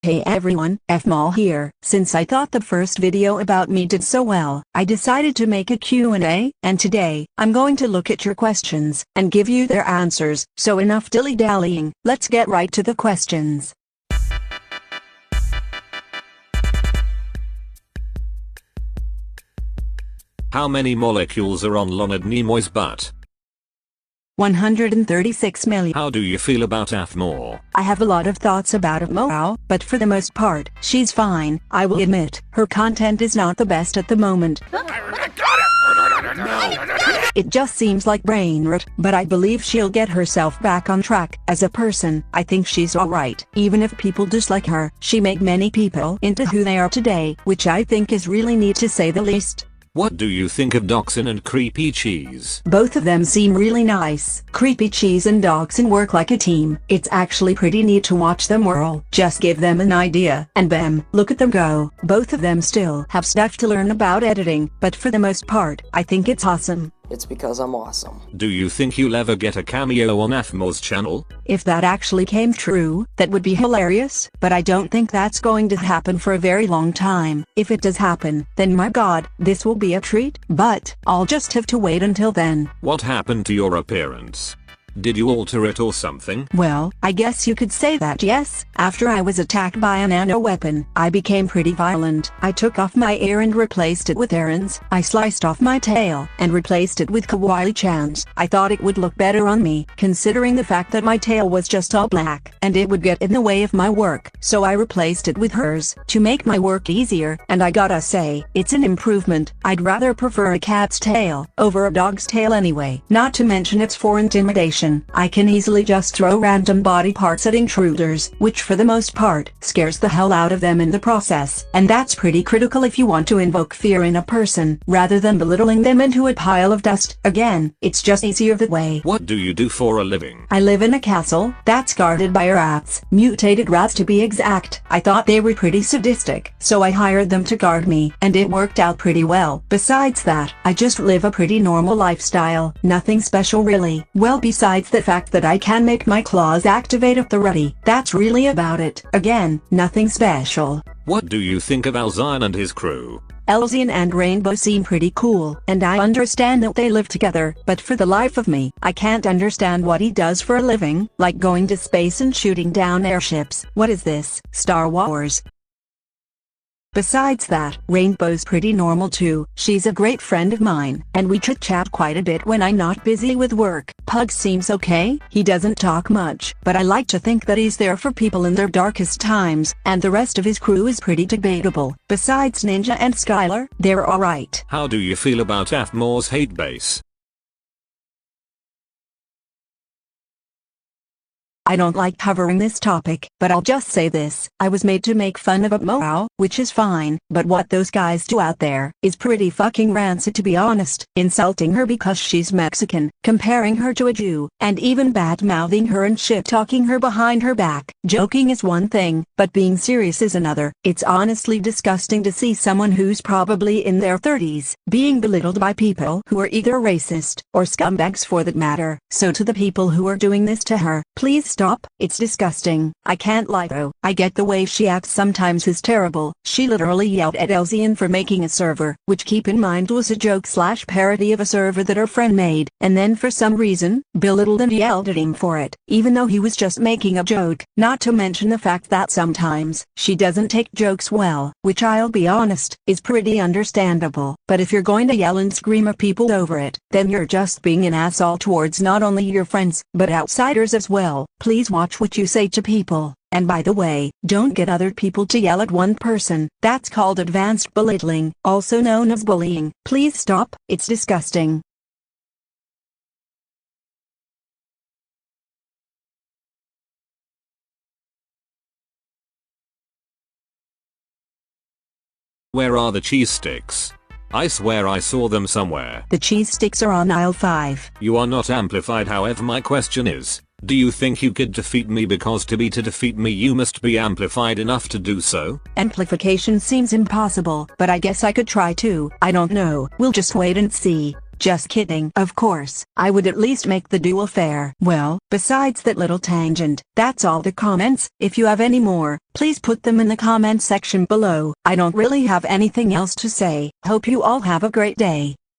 Hey everyone, Aphmaul here. Since I thought the first video about me did so well, I decided to make a Q&A, and today, I'm going to look at your questions, and give you their answers. So enough dilly-dallying, let's get right to the questions. How many molecules are on Leonard Nimoy's butt? 136 million. How do you feel about Aphmaul? I have a lot of thoughts about Aphmaul, but for the most part, she's fine. I will admit, her content is not the best at the moment. It just seems like brain rot, but I believe she'll get herself back on track. As a person, I think she's alright. Even if people dislike her, she made many people into who they are today, which I think is really neat to say the least. What do you think of Dachshund and Creepy Cheese? Both of them seem really nice. Creepy Cheese and Dachshund work like a team. It's actually pretty neat to watch them whirl. Just give them an idea, and bam, look at them go. Both of them still have stuff to learn about editing, but for the most part, I think it's awesome. It's because I'm awesome. Do you think you'll ever get a cameo on Aphmaul's channel? If that actually came true, that would be hilarious, but I don't think that's going to happen for a very long time. If it does happen, then my god, this will be a treat, but I'll just have to wait until then. What happened to your appearance? Did you alter it or something? Well, I guess you could say that, yes. After I was attacked by a nano weapon, I became pretty violent. I took off my ear and replaced it with errands. I sliced off my tail and replaced it with kawaii-chan's. I thought it would look better on me, considering the fact that my tail was just all black, and it would get in the way of my work. So I replaced it with hers, to make my work easier, and I gotta say, it's an improvement. I'd rather prefer a cat's tail, over a dog's tail anyway. Not to mention it's for intimidation. I can easily just throw random body parts at intruders, which for the most part, scares the hell out of them in the process. And that's pretty critical if you want to invoke fear in a person, rather than belittling them into a pile of dust. Again, it's just easier that way. What do you do for a living? I live in a castle, that's guarded by rats. Mutated rats to be exact. I thought they were pretty sadistic, so I hired them to guard me, and it worked out pretty well. Besides that, I just live a pretty normal lifestyle. Nothing special really. Well, besides the fact that I can make my claws activate at the ready. That's really about it. Again, nothing special. What do you think of Alzyan and his crew? Alzyan and Rainbow seem pretty cool, and I understand that they live together, but for the life of me, I can't understand what he does for a living, like going to space and shooting down airships. What is this, Star Wars? Besides that, Rainbow's pretty normal too. She's a great friend of mine, and we chit-chat quite a bit when I'm not busy with work. Pug seems okay. He doesn't talk much, but I like to think that he's there for people in their darkest times, and the rest of his crew is pretty debatable. Besides Ninja and Skylar, they're alright. How do you feel about Aphmaul's hate base? I don't like covering this topic, but I'll just say this. I was made to make fun of Aphmaul, which is fine, but what those guys do out there is pretty fucking rancid to be honest. Insulting her because she's Mexican, comparing her to a Jew, and even bad-mouthing her and shit-talking her behind her back. Joking is one thing, but being serious is another. It's honestly disgusting to see someone who's probably in their 30s being belittled by people who are either racist or scumbags for that matter. So to the people who are doing this to her, please stop. It's disgusting. I can't lie though. I get the way she acts sometimes is terrible. She literally yelled at Alzyan for making a server, which keep in mind was a joke/parody of a server that her friend made, and then for some reason, belittled and yelled at him for it, even though he was just making a joke. Not to mention the fact that sometimes, she doesn't take jokes well, which I'll be honest, is pretty understandable. But if you're going to yell and scream at people over it, then you're just being an asshole towards not only your friends, but outsiders as well. Please watch what you say to people. And by the way, don't get other people to yell at one person. That's called advanced belittling, also known as bullying. Please stop, it's disgusting. Where are the cheese sticks? I swear I saw them somewhere. The cheese sticks are on aisle 5. You are not amplified. However, my question is, do you think you could defeat me? Because to defeat me you must be amplified enough to do so. Amplification seems impossible, but I guess I could try to. I don't know. We'll just wait and see. Just kidding. Of course, I would at least make the duel fair. Well, besides that little tangent, that's all the comments. If you have any more, please put them in the comment section below. I don't really have anything else to say. Hope you all have a great day.